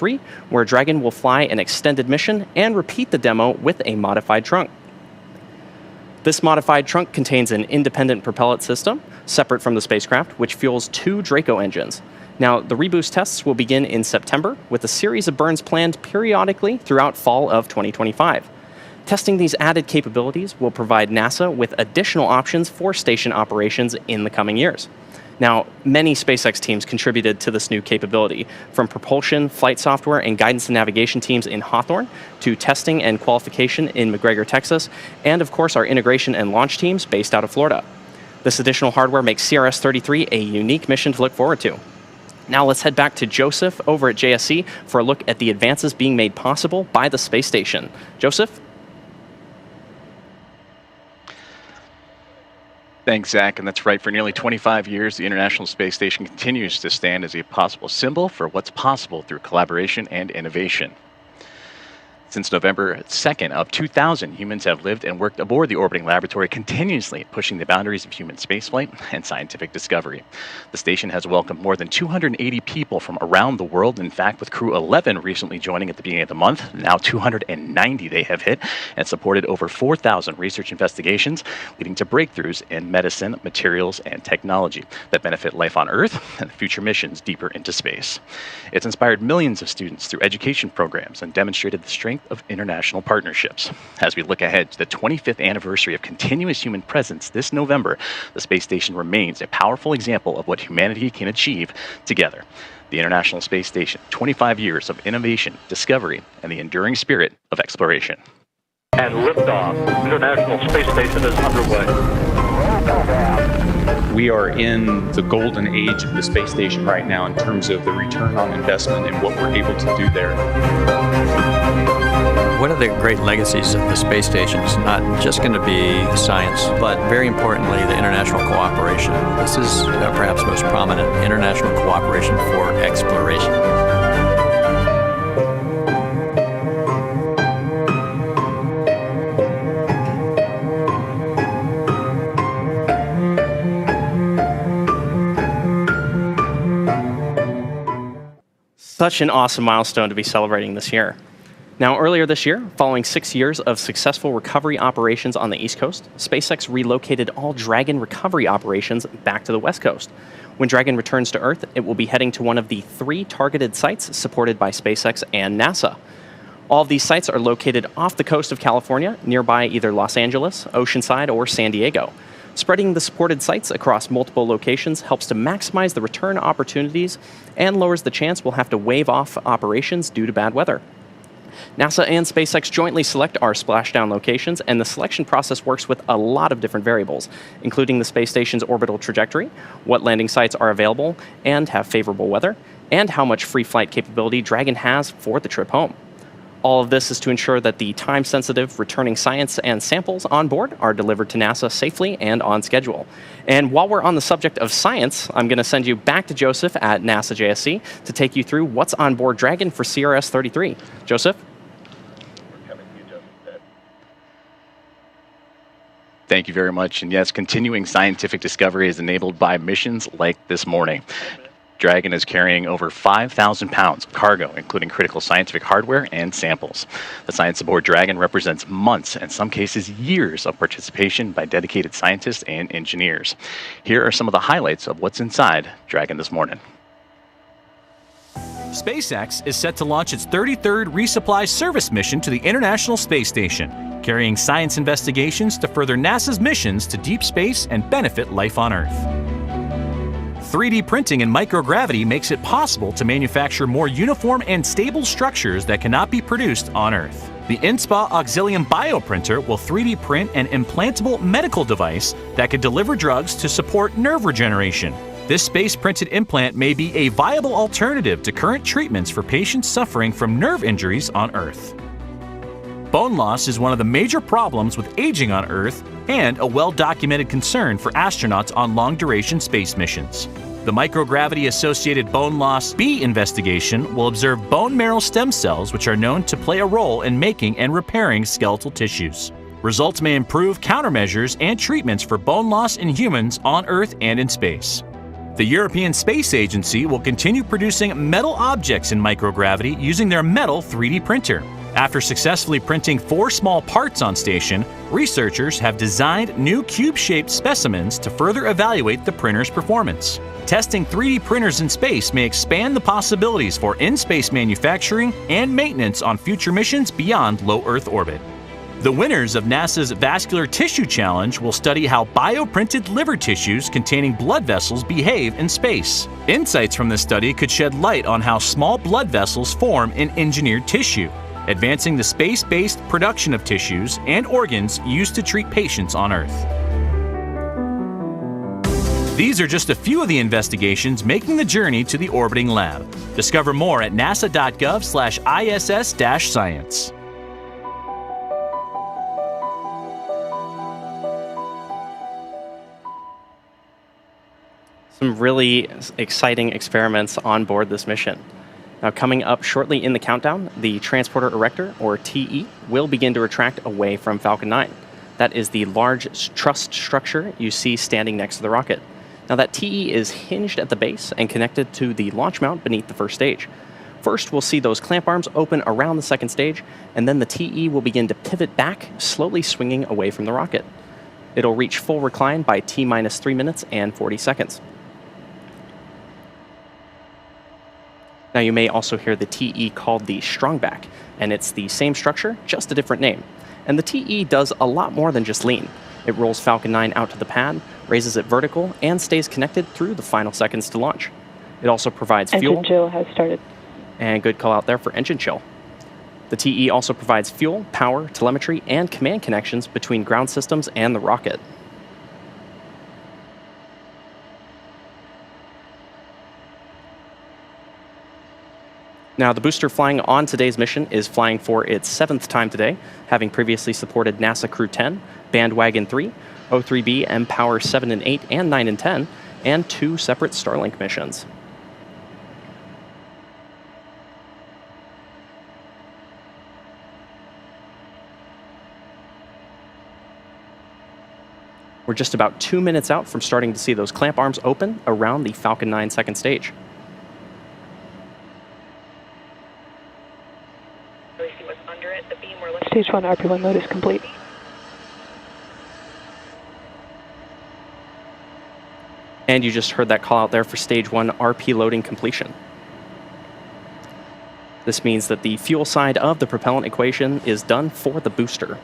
33, where Dragon will fly an extended mission and repeat the demo with a modified trunk. This modified trunk contains an independent propellant system, separate from the spacecraft, which fuels 2 Draco engines. Now, the reboost tests will begin in September, with a series of burns planned periodically throughout fall of 2025. Testing these added capabilities will provide NASA with additional options for station operations in the coming years. Now, many SpaceX teams contributed to this new capability, from propulsion, flight software, and guidance and navigation teams in Hawthorne, to testing and qualification in McGregor, Texas, and of course our integration and launch teams based out of Florida. This additional hardware makes CRS-33 a unique mission to look forward to. Now let's head back to Joseph over at JSC for a look at the advances being made possible by the space station. Joseph? Thanks, Zach, and that's right. For nearly 25 years, the International Space Station continues to stand as a possible symbol for what's possible through collaboration and innovation. Since November 2nd of 2000, humans have lived and worked aboard the orbiting laboratory, continuously pushing the boundaries of human spaceflight and scientific discovery. The station has welcomed more than 280 people from around the world. In fact, with Crew 11 recently joining at the beginning of the month, now 290 they have hit, and supported over 4,000 research investigations, leading to breakthroughs in medicine, materials, and technology that benefit life on Earth and future missions deeper into space. It's inspired millions of students through education programs and demonstrated the strength of international partnerships. As we look ahead to the 25th anniversary of continuous human presence this November, the space station remains a powerful example of what humanity can achieve together. The International Space Station, 25 years of innovation, discovery, and the enduring spirit of exploration. And liftoff. International Space Station is underway. We are in the golden age of the space station right now in terms of the return on investment and what we're able to do there. One of the great legacies of the space station is not just going to be science, but very importantly, the international cooperation. This is perhaps most prominent, international cooperation for exploration. Such an awesome milestone to be celebrating this year. Now, earlier this year, following 6 years of successful recovery operations on the East Coast, SpaceX relocated all Dragon recovery operations back to the West Coast. When Dragon returns to Earth, it will be heading to one of the 3 targeted sites supported by SpaceX and NASA. All of these sites are located off the coast of California, nearby either Los Angeles, Oceanside, or San Diego. Spreading the supported sites across multiple locations helps to maximize the return opportunities and lowers the chance we'll have to waive off operations due to bad weather. NASA and SpaceX jointly select our splashdown locations, and the selection process works with a lot of different variables, including the space station's orbital trajectory, what landing sites are available and have favorable weather, and how much free flight capability Dragon has for the trip home. All of this is to ensure that the time-sensitive returning science and samples on board are delivered to NASA safely and on schedule. And while we're on the subject of science, I'm going to send you back to Joseph at NASA JSC to take you through what's on board Dragon for CRS-33. Joseph? Thank you very much. And yes, continuing scientific discovery is enabled by missions like this morning. Dragon is carrying over 5,000 pounds of cargo, including critical scientific hardware and samples. The science aboard Dragon represents months, and in some cases years, of participation by dedicated scientists and engineers. Here are some of the highlights of what's inside Dragon this morning. SpaceX is set to launch its 33rd resupply service mission to the International Space Station, carrying science investigations to further NASA's missions to deep space and benefit life on Earth. 3D printing and microgravity makes it possible to manufacture more uniform and stable structures that cannot be produced on Earth. The InSpa Auxilium bioprinter will 3D print an implantable medical device that can deliver drugs to support nerve regeneration. This space-printed implant may be a viable alternative to current treatments for patients suffering from nerve injuries on Earth. Bone loss is one of the major problems with aging on Earth and a well-documented concern for astronauts on long-duration space missions. The microgravity-associated bone loss B investigation will observe bone marrow stem cells, which are known to play a role in making and repairing skeletal tissues. Results may improve countermeasures and treatments for bone loss in humans on Earth and in space. The European Space Agency will continue producing metal objects in microgravity using their metal 3D printer. After successfully printing 4 small parts on station, researchers have designed new cube-shaped specimens to further evaluate the printer's performance. Testing 3D printers in space may expand the possibilities for in-space manufacturing and maintenance on future missions beyond low Earth orbit. The winners of NASA's Vascular Tissue Challenge will study how bioprinted liver tissues containing blood vessels behave in space. Insights from this study could shed light on how small blood vessels form in engineered tissue, advancing the space-based production of tissues and organs used to treat patients on Earth. These are just a few of the investigations making the journey to the orbiting lab. Discover more at nasa.gov/ISS-science. Some really exciting experiments on board this mission. Now, coming up shortly in the countdown, the Transporter Erector, or TE, will begin to retract away from Falcon 9. That is the large truss structure you see standing next to the rocket. Now, that TE is hinged at the base and connected to the launch mount beneath the first stage. First, we'll see those clamp arms open around the second stage, and then the TE will begin to pivot back, slowly swinging away from the rocket. It'll reach full recline by T-minus 3 minutes and 40 seconds. Now, you may also hear the TE called the strongback, and it's the same structure, just a different name. And the TE does a lot more than just lean. It rolls Falcon 9 out to the pad, raises it vertical, and stays connected through the final seconds to launch. It also provides fuel. Engine chill has started. And good call out there for engine chill. The TE also provides fuel, power, telemetry, and command connections between ground systems and the rocket. Now, the booster flying on today's mission is flying for its 7th time today, having previously supported NASA Crew 10, Bandwagon 3, O3B, mPower 7 and 8, and 9 and 10, and 2 separate Starlink missions. We're just about 2 minutes out from starting to see those clamp arms open around the Falcon 9 second stage. Stage 1 RP1 mode is complete. And you just heard that call out there for Stage 1 RP loading completion. This means that the fuel side of the propellant equation is done for the booster.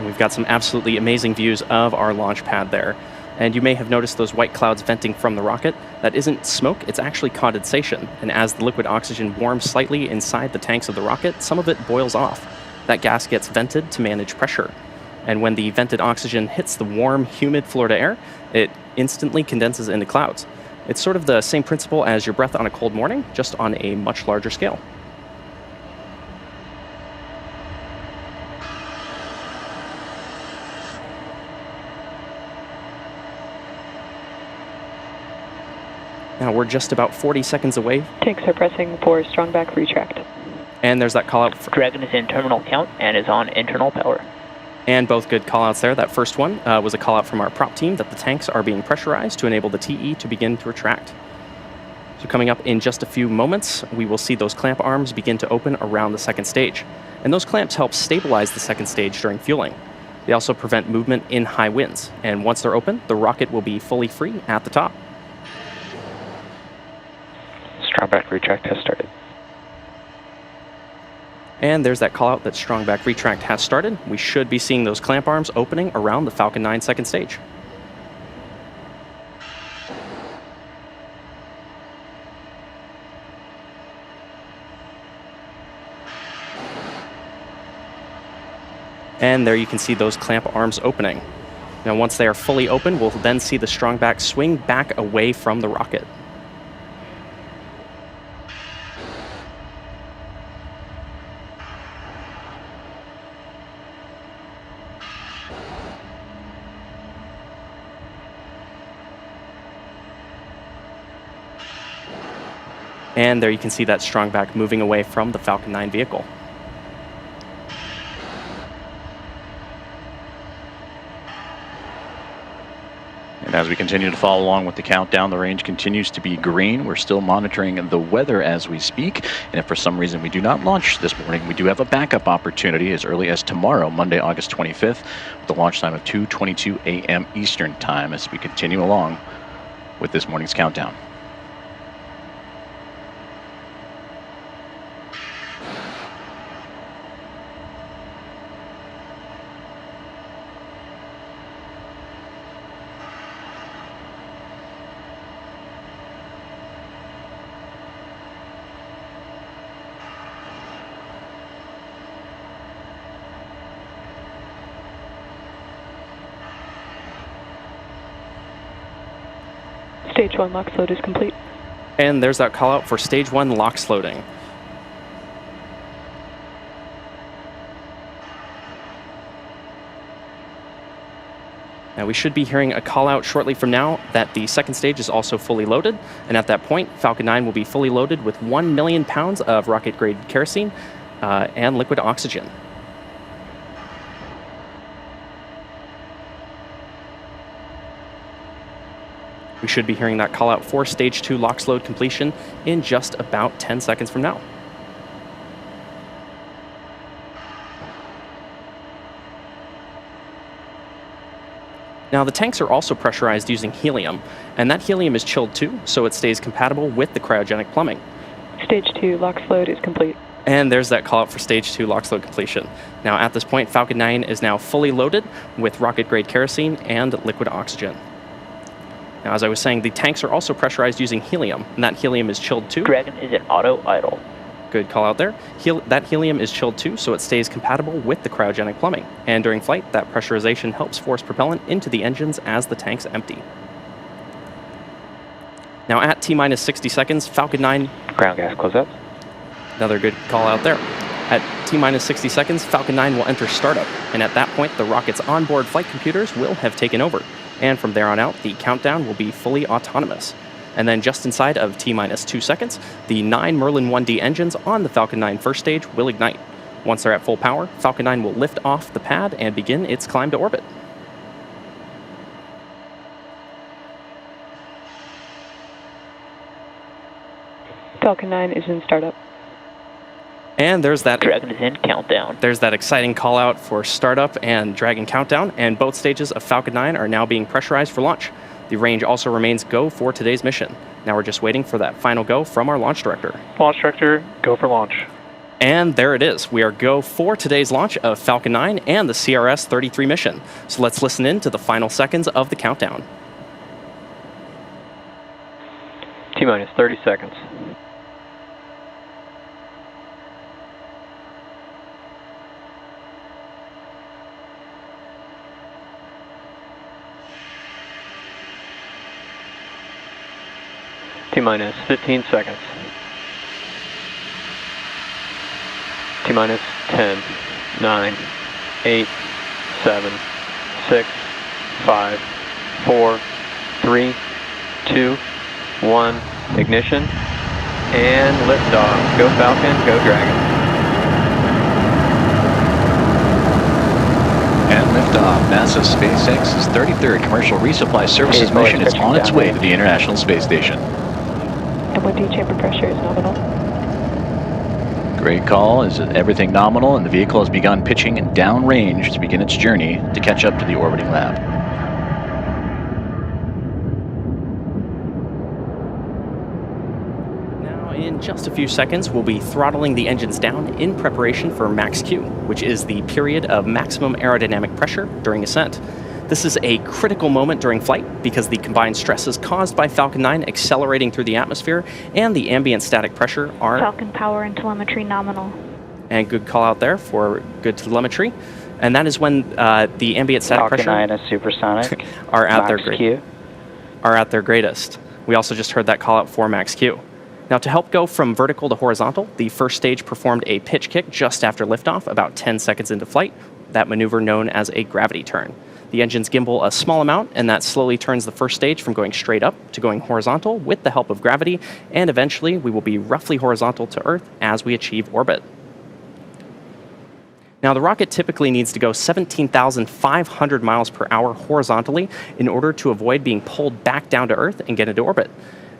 We've got some absolutely amazing views of our launch pad there. And you may have noticed those white clouds venting from the rocket. That isn't smoke, it's actually condensation. And as the liquid oxygen warms slightly inside the tanks of the rocket, some of it boils off. That gas gets vented to manage pressure. And when the vented oxygen hits the warm, humid Florida air, it instantly condenses into clouds. It's sort of the same principle as your breath on a cold morning, just on a much larger scale. Now we're just about 40 seconds away. Tanks are pressing for strongback retract. And there's that call out. Dragon is in terminal count and is on internal power. And both good call outs there. That first one was a call out from our prop team that the tanks are being pressurized to enable the TE to begin to retract. So coming up in just a few moments, we will see those clamp arms begin to open around the second stage. And those clamps help stabilize the second stage during fueling. They also prevent movement in high winds. And once they're open, the rocket will be fully free at the top. Strongback retract has started. And there's that call out that strongback retract has started. We should be seeing those clamp arms opening around the Falcon 9 second stage. And there you can see those clamp arms opening. Now once they are fully open, we'll then see the strongback swing back away from the rocket. And there you can see that strong back moving away from the Falcon 9 vehicle. And as we continue to follow along with the countdown, the range continues to be green. We're still monitoring the weather as we speak. And if for some reason we do not launch this morning, we do have a backup opportunity as early as tomorrow, Monday, August 25th, with the launch time of 2:22 a.m. Eastern Time as we continue along with this morning's countdown. Stage 1 LOX load is complete. And there's that call out for Stage 1 LOX loading. Now we should be hearing a call out shortly from now that the second stage is also fully loaded. And at that point, Falcon 9 will be fully loaded with 1 million pounds of rocket-grade kerosene and liquid oxygen. We should be hearing that call out for Stage 2 LOX load completion in just about 10 seconds from now. Now the tanks are also pressurized using helium, and that helium is chilled too, so it stays compatible with the cryogenic plumbing. Stage 2 LOX load is complete. And there's that call out for Stage 2 LOX load completion. Now at this point, Falcon 9 is now fully loaded with rocket-grade kerosene and liquid oxygen. Now, as I was saying, the tanks are also pressurized using helium, and that helium is chilled too. Dragon is in auto idle. Good call out there. That helium is chilled too, so it stays compatible with the cryogenic plumbing. And during flight, that pressurization helps force propellant into the engines as the tanks empty. Now, at T-minus 60 seconds, Falcon 9... Ground gas closeout. Another good call out there. At T-minus 60 seconds, Falcon 9 will enter startup, and at that point, the rocket's onboard flight computers will have taken over. And from there on out, the countdown will be fully autonomous. And then just inside of T-minus 2 seconds, the 9 Merlin 1D engines on the Falcon 9 first stage will ignite. Once they're at full power, Falcon 9 will lift off the pad and begin its climb to orbit. Falcon 9 is in startup. And there's that... Dragon is in countdown. There's that exciting call out for startup and Dragon countdown, and both stages of Falcon 9 are now being pressurized for launch. The range also remains go for today's mission. Now we're just waiting for that final go from our launch director. Launch director, go for launch. And there it is. We are go for today's launch of Falcon 9 and the CRS-33 mission. So let's listen in to the final seconds of the countdown. T-minus 30 seconds. T-minus 15 seconds. T-minus 10, 9, 8, 7, 6, 5, 4, 3, 2, 1. Ignition. And liftoff. Go Falcon, go Dragon. And liftoff. NASA's SpaceX's 33rd Commercial Resupply Services mission is on its way to the International Space Station. MOD chamber pressure is nominal. Great call. Is everything nominal, and the vehicle has begun pitching and downrange to begin its journey to catch up to the orbiting lab. Now, in just a few seconds, we'll be throttling the engines down in preparation for max Q, which is the period of maximum aerodynamic pressure during ascent. This is a critical moment during flight because the combined stresses caused by Falcon 9 accelerating through the atmosphere and the ambient static pressure are... Falcon power and telemetry nominal. And good call out there for good telemetry. And that is when the ambient static pressure... Falcon 9 is supersonic. are at their greatest. We also just heard that call out for max Q. Now, to help go from vertical to horizontal, the first stage performed a pitch kick just after liftoff, about 10 seconds into flight, that maneuver known as a gravity turn. The engines gimbal a small amount, and that slowly turns the first stage from going straight up to going horizontal with the help of gravity, and eventually we will be roughly horizontal to Earth as we achieve orbit. Now, the rocket typically needs to go 17,500 miles per hour horizontally in order to avoid being pulled back down to Earth and get into orbit.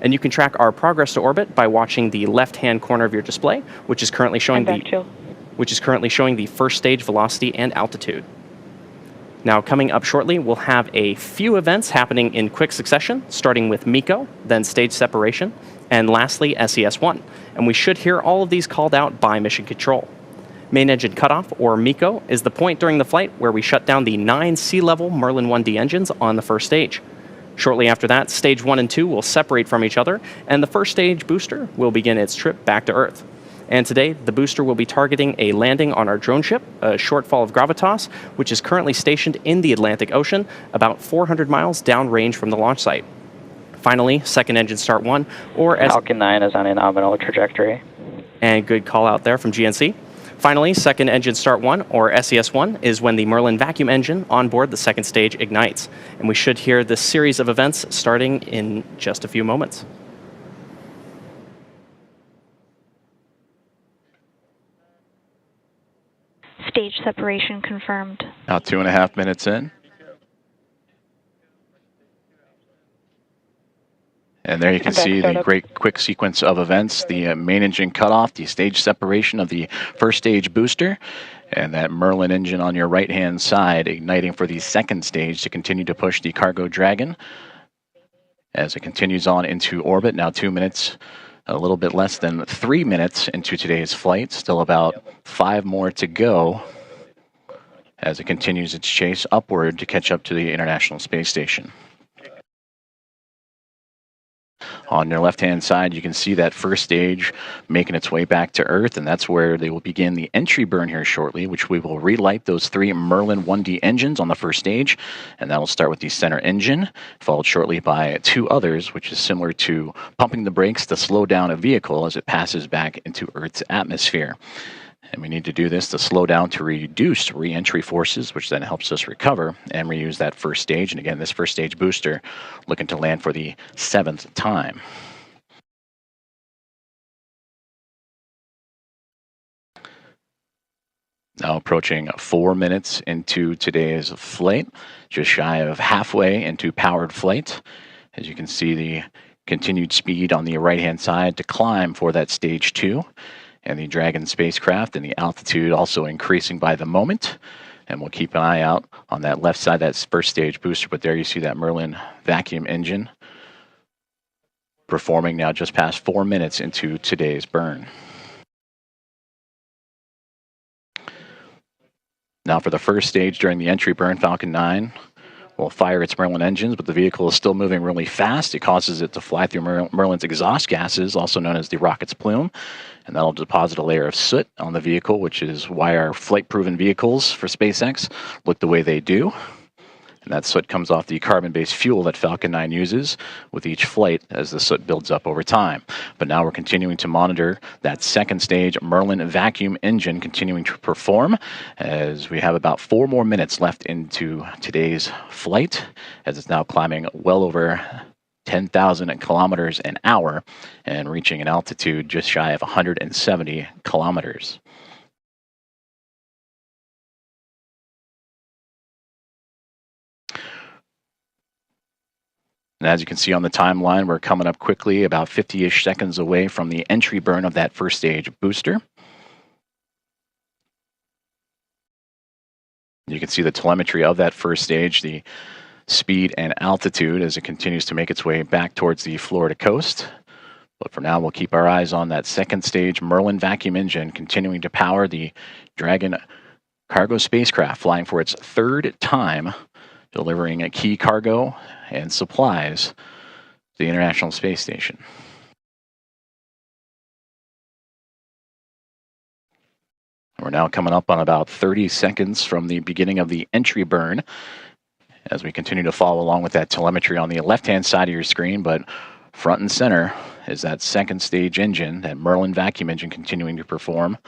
And you can track our progress to orbit by watching the left-hand corner of your display, which is currently showing the first stage velocity and altitude. Now, coming up shortly, we'll have a few events happening in quick succession, starting with MECO, then stage separation, and lastly, SES-1. And we should hear all of these called out by mission control. Main engine cutoff, or MECO, is the point during the flight where we shut down the 9 sea-level Merlin 1D engines on the first stage. Shortly after that, stage 1 and 2 will separate from each other, and the first stage booster will begin its trip back to Earth. And today, the booster will be targeting a landing on our drone ship, a shortfall of gravitas, which is currently stationed in the Atlantic Ocean, about 400 miles downrange from the launch site. Finally, second engine start 1, or Falcon 9 is on a nominal trajectory. And good call out there from GNC. Finally, second engine start 1, or SES-1, is when the Merlin vacuum engine on board the second stage ignites. And we should hear this series of events starting in just a few moments. Stage separation confirmed. Now 2.5 minutes in. And there you can see the great quick sequence of events, the main engine cutoff, the stage separation of the first stage booster, and that Merlin engine on your right-hand side igniting for the second stage to continue to push the cargo Dragon as it continues on into orbit. Now 2 minutes, a little bit less than 3 minutes into today's flight. Still about 5 more to go as it continues its chase upward to catch up to the International Space Station. On your left-hand side, you can see that first stage making its way back to Earth, and that's where they will begin the entry burn here shortly, which we will relight those 3 Merlin 1D engines on the first stage, and that'll start with the center engine, followed shortly by 2 others, which is similar to pumping the brakes to slow down a vehicle as it passes back into Earth's atmosphere. And we need to do this to slow down to reduce re-entry forces, which then helps us recover and reuse that first stage. And again, this first stage booster looking to land for the 7th time. Now approaching 4 minutes into today's flight, just shy of halfway into powered flight. As you can see, the continued speed on the right-hand side to climb for that stage 2. And the Dragon spacecraft and the altitude also increasing by the moment. And we'll keep an eye out on that left side, that first stage booster. But there you see that Merlin vacuum engine performing now just past 4 minutes into today's burn. Now for the first stage during the entry burn, Falcon 9 will fire its Merlin engines, but the vehicle is still moving really fast. It causes it to fly through Merlin's exhaust gases, also known as the rocket's plume, and that'll deposit a layer of soot on the vehicle, which is why our flight-proven vehicles for SpaceX look the way they do. And that soot comes off the carbon-based fuel that Falcon 9 uses with each flight as the soot builds up over time. But now we're continuing to monitor that second stage Merlin vacuum engine continuing to perform as we have about 4 more minutes left into today's flight as it's now climbing well over 10,000 kilometers an hour and reaching an altitude just shy of 170 kilometers. And as you can see on the timeline, we're coming up quickly, about 50-ish seconds away from the entry burn of that first stage booster. You can see the telemetry of that first stage, the speed and altitude as it continues to make its way back towards the Florida coast. But for now, we'll keep our eyes on that second stage Merlin vacuum engine continuing to power the Dragon cargo spacecraft, flying for its 3rd time, delivering a key cargo and supplies to the International Space Station. We're now coming up on about 30 seconds from the beginning of the entry burn as we continue to follow along with that telemetry on the left-hand side of your screen, but front and center is that second stage engine, that Merlin vacuum engine continuing to perform.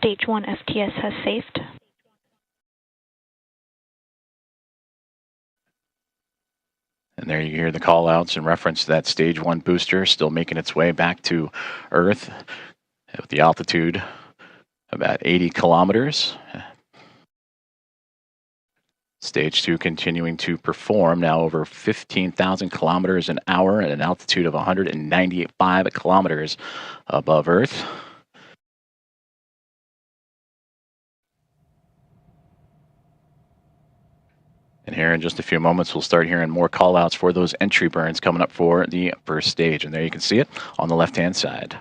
Stage 1 FTS has saved. And there you hear the call outs in reference to that Stage 1 booster still making its way back to Earth with the altitude about 80 kilometers. Stage 2 continuing to perform, now over 15,000 kilometers an hour at an altitude of 195 kilometers above Earth. And here in just a few moments, we'll start hearing more call-outs for those entry burns coming up for the first stage. And there you can see it on the left-hand side.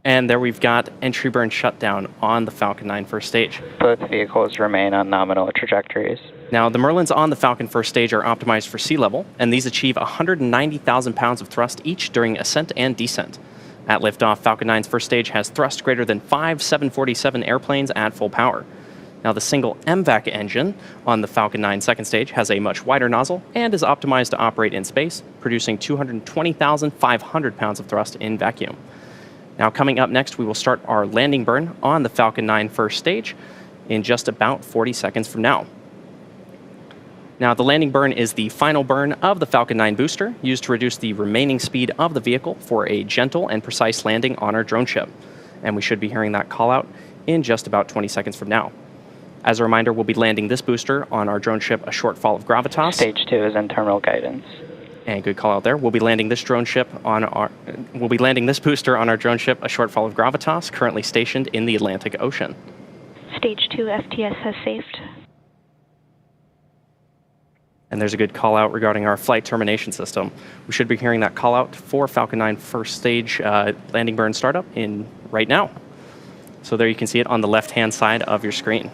And there we've got entry burn shutdown on the Falcon 9 first stage. Both vehicles remain on nominal trajectories. Now, the Merlins on the Falcon first stage are optimized for sea level, and these achieve 190,000 pounds of thrust each during ascent and descent. At liftoff, Falcon 9's first stage has thrust greater than 5 747 airplanes at full power. Now, the single MVAC engine on the Falcon 9 second stage has a much wider nozzle and is optimized to operate in space, producing 220,500 pounds of thrust in vacuum. Now, coming up next, we will start our landing burn on the Falcon 9 first stage in just about 40 seconds from now. Now, the landing burn is the final burn of the Falcon 9 booster, used to reduce the remaining speed of the vehicle for a gentle and precise landing on our drone ship. And we should be hearing that call out in just about 20 seconds from now. As a reminder, we'll be landing this booster on our drone ship, a short fall of gravitas. Stage 2 is in terminal guidance. And good call out there. We'll be landing this booster on our drone ship, a short fall of gravitas, currently stationed in the Atlantic Ocean. Stage 2 FTS has saved. And there's a good call out regarding our flight termination system. We should be hearing that call out for Falcon 9 first stage landing burn startup in right now. So there you can see it on the left-hand side of your screen.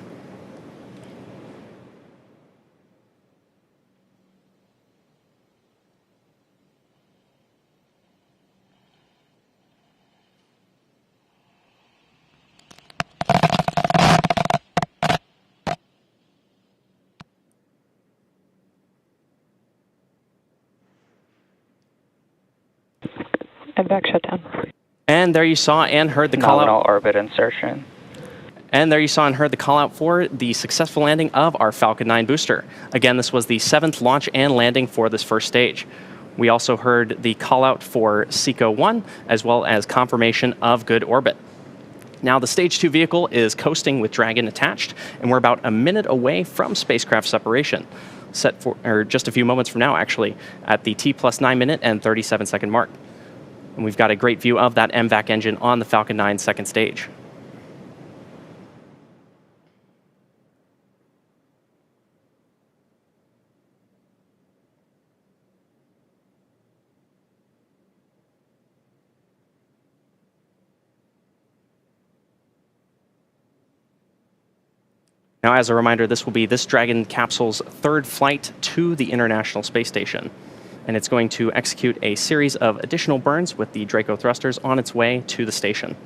MVAC shutdown. And there you saw and heard the call Nominal out. orbit insertion. And there you saw and heard the call out for the successful landing of our Falcon 9 booster. Again, this was the 7th launch and landing for this first stage. We also heard the call out for SECO 1, as well as confirmation of good orbit. Now, the Stage 2 vehicle is coasting with Dragon attached, and we're about a minute away from spacecraft separation, set for, or just a few moments from now, actually, at the T+9 minute and 37-second mark. And we've got a great view of that MVAC engine on the Falcon 9 second stage. Now, as a reminder, this will be this Dragon capsule's 3rd flight to the International Space Station. And it's going to execute a series of additional burns with the Draco thrusters on its way to the station.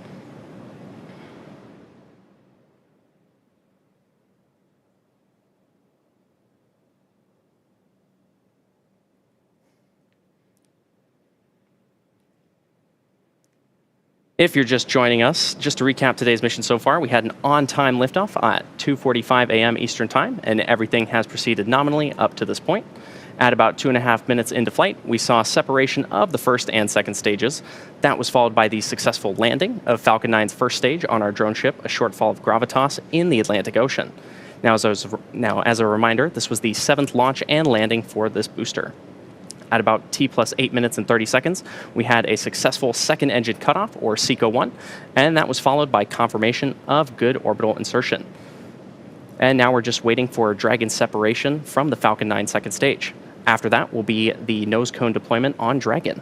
If you're just joining us, just to recap today's mission so far, we had an on-time liftoff at 2:45 a.m. Eastern Time, and everything has proceeded nominally up to this point. At about 2.5 minutes into flight, we saw separation of the first and second stages. That was followed by the successful landing of Falcon 9's first stage on our drone ship, a short fall of gravitas in the Atlantic Ocean. Now, as a reminder, this was the 7th launch and landing for this booster. At about T+8 minutes and 30 seconds, we had a successful second engine cutoff, or SECO 1, and that was followed by confirmation of good orbital insertion. And now we're just waiting for Dragon separation from the Falcon 9 second stage. After that will be the nose cone deployment on Dragon.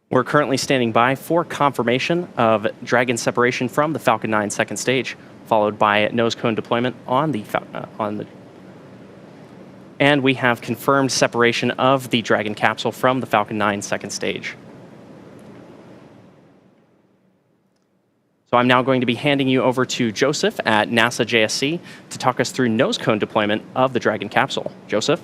We're currently standing by for confirmation of Dragon separation from the Falcon 9 second stage, followed by nose cone deployment on the and we have confirmed separation of the Dragon capsule from the Falcon 9 second stage. So I'm now going to be handing you over to Joseph at NASA JSC to talk us through nose cone deployment of the Dragon capsule. Joseph?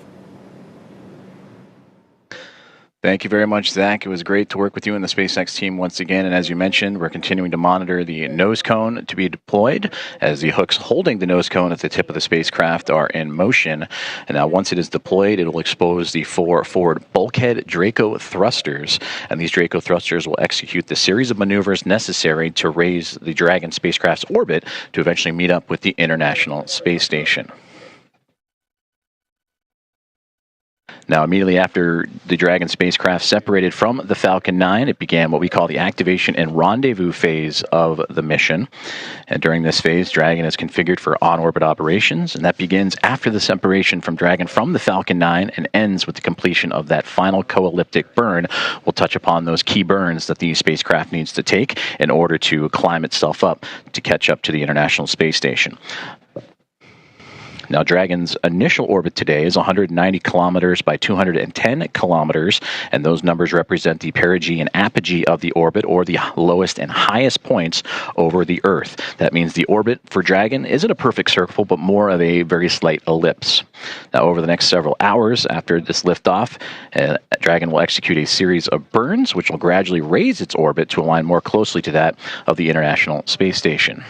Thank you very much, Zach. It was great to work with you and the SpaceX team once again. And as you mentioned, we're continuing to monitor the nose cone to be deployed as the hooks holding the nose cone at the tip of the spacecraft are in motion. And now once it is deployed, it will expose the 4 forward bulkhead Draco thrusters. And these Draco thrusters will execute the series of maneuvers necessary to raise the Dragon spacecraft's orbit to eventually meet up with the International Space Station. Now, immediately after the Dragon spacecraft separated from the Falcon 9, it began what we call the activation and rendezvous phase of the mission. And during this phase, Dragon is configured for on-orbit operations, and that begins after the separation from Dragon from the Falcon 9 and ends with the completion of that final co-elliptic burn. We'll touch upon those key burns that the spacecraft needs to take in order to climb itself up to catch up to the International Space Station. Now, Dragon's initial orbit today is 190 kilometers by 210 kilometers, and those numbers represent the perigee and apogee of the orbit, or the lowest and highest points over the Earth. That means the orbit for Dragon isn't a perfect circle, but more of a very slight ellipse. Now, over the next several hours after this liftoff, Dragon will execute a series of burns, which will gradually raise its orbit to align more closely to that of the International Space Station.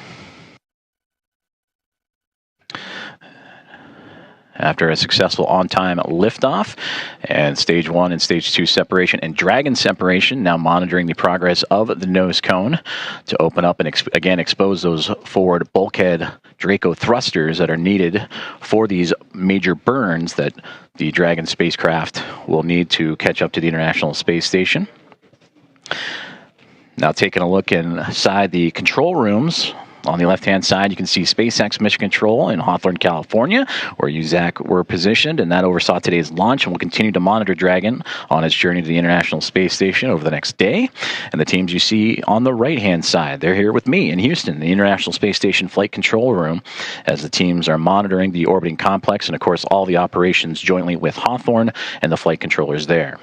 After a successful on-time liftoff and Stage 1 and Stage 2 separation and Dragon separation, now monitoring the progress of the nose cone to open up and again expose those forward bulkhead Draco thrusters that are needed for these major burns that the Dragon spacecraft will need to catch up to the International Space Station. Now, taking a look inside the control rooms. On the left-hand side, you can see SpaceX Mission Control in Hawthorne, California, where you, Zach, were positioned, and that oversaw today's launch, and will continue to monitor Dragon on its journey to the International Space Station over the next day. And the teams you see on the right-hand side, they're here with me in Houston, the International Space Station Flight Control Room, as the teams are monitoring the orbiting complex and, of course, all the operations jointly with Hawthorne and the flight controllers there.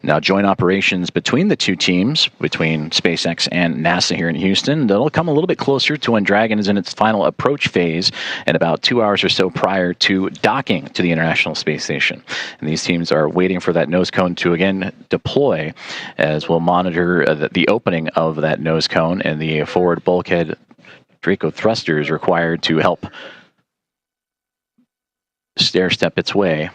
Now, joint operations between the two teams, between SpaceX and NASA here in Houston, that'll come a little bit closer to when Dragon is in its final approach phase and about 2 hours or so prior to docking to the International Space Station. And these teams are waiting for that nose cone to again deploy, as we'll monitor the opening of that nose cone and the forward bulkhead Draco thrusters required to help stair-step its way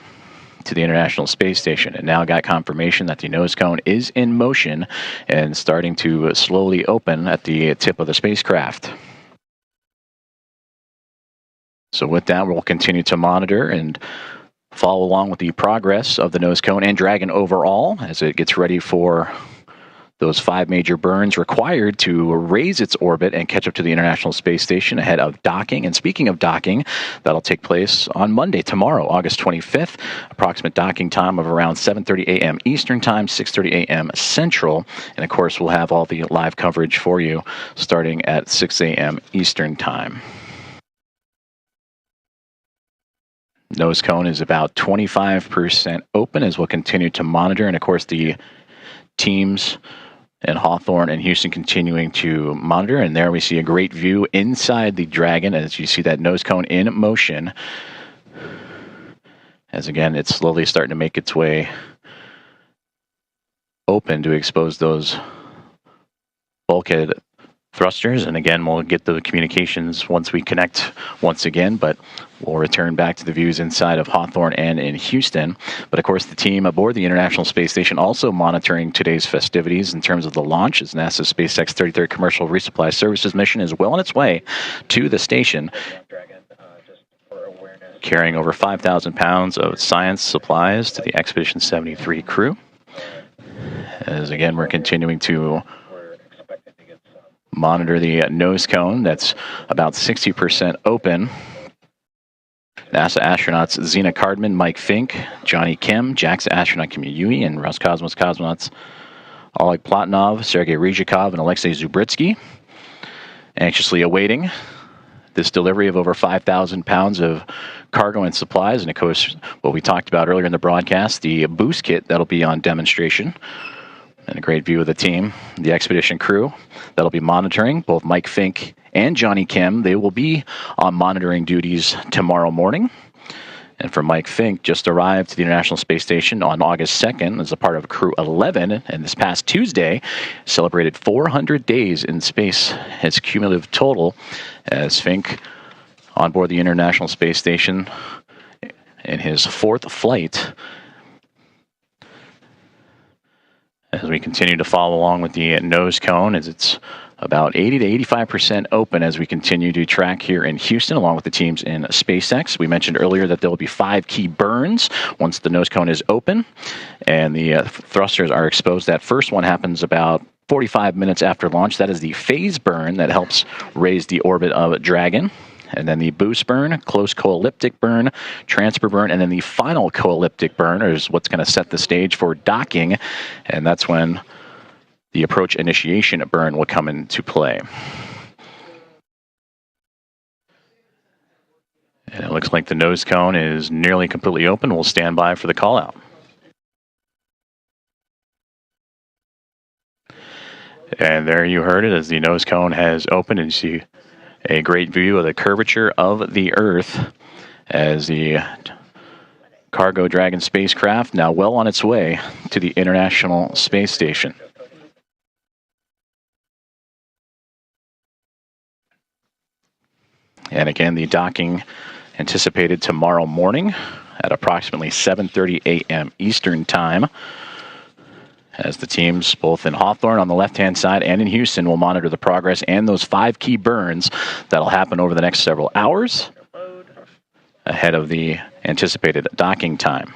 to the International Space Station. And now got confirmation that the nose cone is in motion and starting to slowly open at the tip of the spacecraft. So with that, we'll continue to monitor and follow along with the progress of the nose cone and Dragon overall as it gets ready for those 5 major burns required to raise its orbit and catch up to the International Space Station ahead of docking. And speaking of docking, that'll take place on Monday, tomorrow, August 25th. Approximate docking time of around 7:30 a.m. Eastern Time, 6:30 a.m. Central. And of course, we'll have all the live coverage for you starting at 6 a.m. Eastern Time. Nose cone is about 25% open as we'll continue to monitor. And of course, the teams and Hawthorne and Houston continuing to monitor. And there we see a great view inside the Dragon as you see that nose cone in motion. As again, it's slowly starting to make its way open to expose those bulkhead thrusters. And again, we'll get the communications once we connect once again, but we'll return back to the views inside of Hawthorne and in Houston. But of course, the team aboard the International Space Station also monitoring today's festivities in terms of the launch, as NASA's SpaceX 33rd Commercial Resupply Services mission is well on its way to the station, carrying over 5,000 pounds of science supplies to the Expedition 73 crew. As again, we're continuing to monitor the nose cone that's about 60% open. NASA astronauts Zena Cardman, Mike Fink, Johnny Kim, JAXA astronaut Kim Yui, and Roscosmos cosmonauts Oleg Platonov, Sergei Ryzhikov, and Alexei Zubritsky, anxiously awaiting this delivery of over 5,000 pounds of cargo and supplies. And of course, what we talked about earlier in the broadcast, the boost kit that'll be on demonstration. And a great view of the team, the expedition crew that'll be monitoring, both Mike Fink and Johnny Kim. They will be on monitoring duties tomorrow morning. And for Mike Fink, just arrived to the International Space Station on August 2nd as a part of Crew 11, and this past Tuesday celebrated 400 days in space, his cumulative total, as Fink on board the International Space Station in his fourth flight. As we continue to follow along with the nose cone, as it's about 80 to 85% open as we continue to track here in Houston, along with the teams in SpaceX. We mentioned earlier that there will be 5 key burns once the nose cone is open, and the thrusters are exposed. That first one happens about 45 minutes after launch. That is the phase burn that helps raise the orbit of Dragon. And then the boost burn, close co-elliptic burn, transfer burn, and then the final co-elliptic burn is what's going to set the stage for docking, and that's when the approach initiation burn will come into play. And it looks like the nose cone is nearly completely open. We'll stand by for the call out. And there you heard it as the nose cone has opened, and you see a great view of the curvature of the Earth as the Cargo Dragon spacecraft now well on its way to the International Space Station. And again, the docking anticipated tomorrow morning at approximately 7:30 a.m. Eastern Time, as the teams both in Hawthorne on the left-hand side and in Houston will monitor the progress and those 5 key burns that'll happen over the next several hours ahead of the anticipated docking time.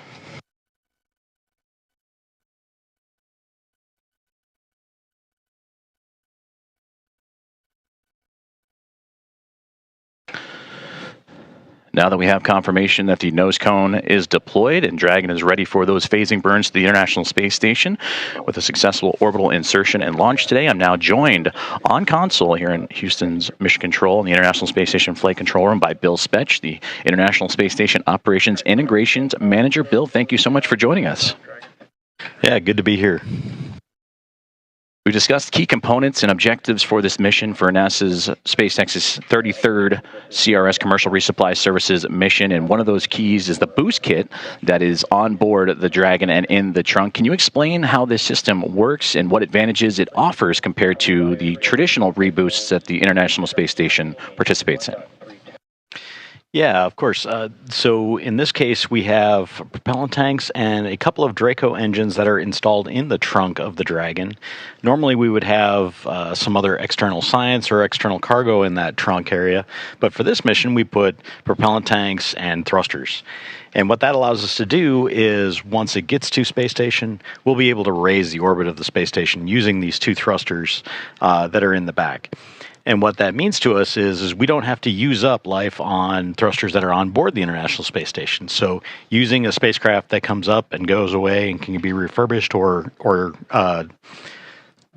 Now that we have confirmation that the nose cone is deployed and Dragon is ready for those phasing burns to the International Space Station with a successful orbital insertion and launch today, I'm now joined on console here in Houston's Mission Control in the International Space Station Flight Control Room by Bill Spetch, the International Space Station Operations Integrations Manager. Bill, thank you so much for joining us. Yeah, good to be here. We discussed key components and objectives for this mission for NASA's SpaceX's 33rd CRS Commercial Resupply Services mission, and one of those keys is the boost kit that is on board the Dragon and in the trunk. Can you explain how this system works and what advantages it offers compared to the traditional reboosts that the International Space Station participates in? Yeah, of course. So in this case, we have propellant tanks and a couple of Draco engines that are installed in the trunk of the Dragon. Normally, we would have some other external science or external cargo in that trunk area, but for this mission, we put propellant tanks and thrusters. And what that allows us to do is, once it gets to space station, we'll be able to raise the orbit of the space station using these 2 thrusters that are in the back. And what that means to us is we don't have to use up life on thrusters that are on board the International Space Station. So using a spacecraft that comes up and goes away and can be refurbished or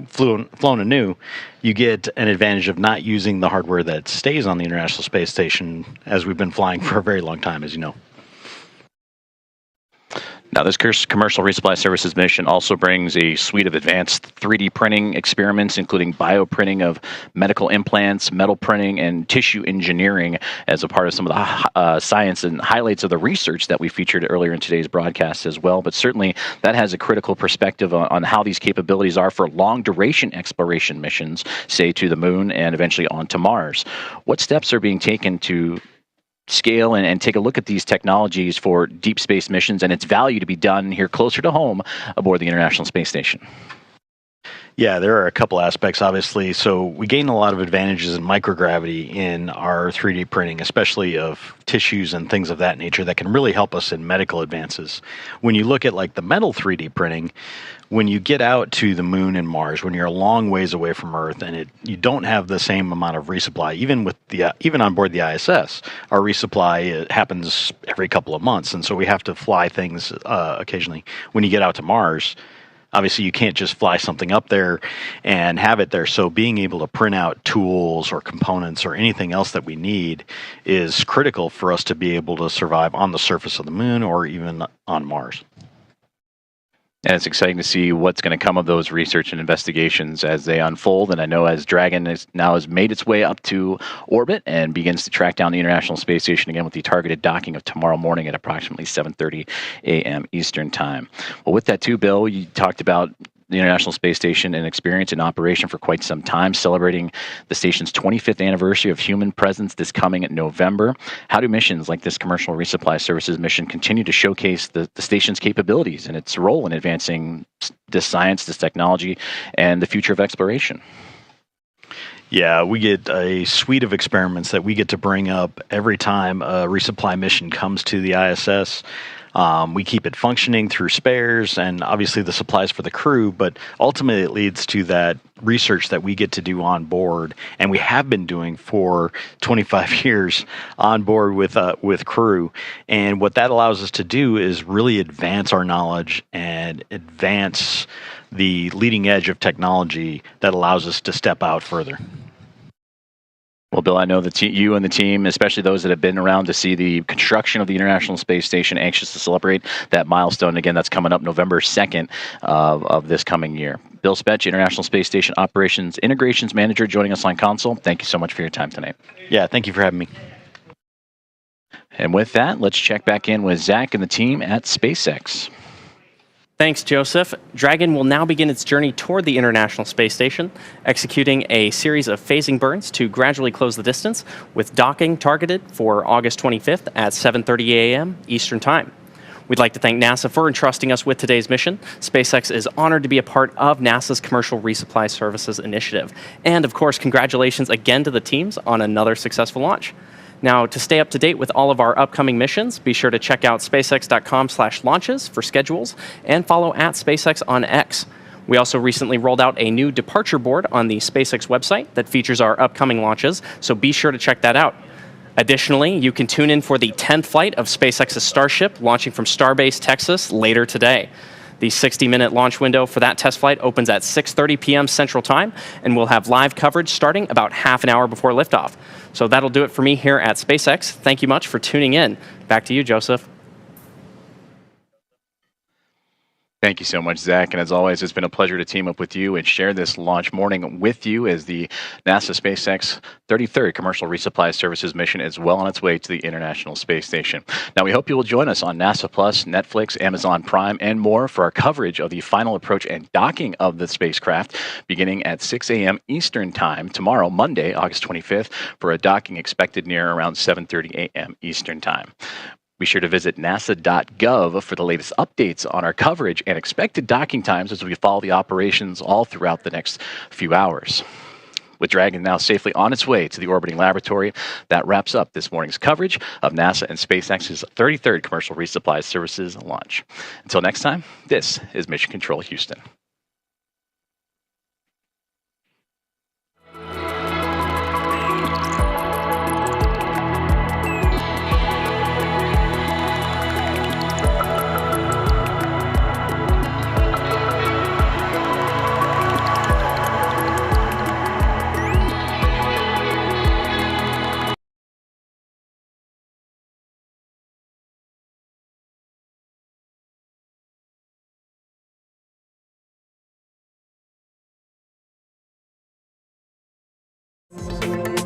flown anew, you get an advantage of not using the hardware that stays on the International Space Station, as we've been flying for a very long time, as you know. Now, this Commercial Resupply Services mission also brings a suite of advanced 3D printing experiments, including bioprinting of medical implants, metal printing, and tissue engineering as a part of some of the science and highlights of the research that we featured earlier in today's broadcast as well. But certainly, that has a critical perspective on how these capabilities are for long-duration exploration missions, say to the moon and eventually on to Mars. What steps are being taken to scale and take a look at these technologies for deep space missions and its value to be done here closer to home aboard the International Space Station? Yeah, there are a couple aspects, obviously. So we gain a lot of advantages in microgravity in our 3D printing, especially of tissues and things of that nature that can really help us in medical advances. When you look at like the metal 3D printing, when you get out to the moon and Mars, when you're a long ways away from Earth, and you don't have the same amount of resupply, even on board the ISS, our resupply happens every couple of months, and so we have to fly things occasionally. When you get out to Mars, obviously, you can't just fly something up there and have it there. So being able to print out tools or components or anything else that we need is critical for us to be able to survive on the surface of the moon or even on Mars. And it's exciting to see what's going to come of those research and investigations as they unfold. And I know as Dragon has made its way up to orbit and begins to track down the International Space Station again with the targeted docking of tomorrow morning at approximately 7:30 a.m. Eastern Time. Well, with that too, Bill, you talked about the International Space Station and experience in operation for quite some time, celebrating the station's 25th anniversary of human presence this coming November. How do missions like this commercial resupply services mission continue to showcase the station's capabilities and its role in advancing this science, this technology, and the future of exploration? Yeah, we get a suite of experiments that we get to bring up every time a resupply mission comes to the ISS. We keep it functioning through spares and obviously the supplies for the crew, but ultimately it leads to that research that we get to do on board, and we have been doing for 25 years on board with crew. And what that allows us to do is really advance our knowledge and advance the leading edge of technology that allows us to step out further. Well, Bill, I know that you and the team, especially those that have been around to see the construction of the International Space Station, anxious to celebrate that milestone. Again, that's coming up November 2nd of this coming year. Bill Spetch, International Space Station Operations Integrations Manager, joining us on console. Thank you so much for your time tonight. Yeah, thank you for having me. And with that, let's check back in with Zach and the team at SpaceX. Thanks, Joseph. Dragon will now begin its journey toward the International Space Station, executing a series of phasing burns to gradually close the distance, with docking targeted for August 25th at 7:30 a.m. Eastern Time. We'd like to thank NASA for entrusting us with today's mission. SpaceX is honored to be a part of NASA's Commercial Resupply Services initiative. And, of course, congratulations again to the teams on another successful launch. Now, to stay up to date with all of our upcoming missions, be sure to check out spacex.com/launches for schedules and follow @SpaceX on X. We also recently rolled out a new departure board on the SpaceX website that features our upcoming launches, so be sure to check that out. Additionally, you can tune in for the 10th flight of SpaceX's Starship launching from Starbase, Texas later today. The 60-minute launch window for that test flight opens at 6:30 p.m. Central Time, and we'll have live coverage starting about half an hour before liftoff. So that'll do it for me here at SpaceX. Thank you much for tuning in. Back to you, Joseph. Thank you so much, Zach. And as always, it's been a pleasure to team up with you and share this launch morning with you as the NASA SpaceX 33rd Commercial Resupply Services mission is well on its way to the International Space Station. Now, we hope you will join us on NASA Plus, Netflix, Amazon Prime, and more for our coverage of the final approach and docking of the spacecraft beginning at 6 a.m. Eastern Time tomorrow, Monday, August 25th, for a docking expected near around 7:30 a.m. Eastern Time. Be sure to visit nasa.gov for the latest updates on our coverage and expected docking times as we follow the operations all throughout the next few hours. With Dragon now safely on its way to the orbiting laboratory, that wraps up this morning's coverage of NASA and SpaceX's 33rd Commercial Resupply Services launch. Until next time, this is Mission Control Houston. Thank you.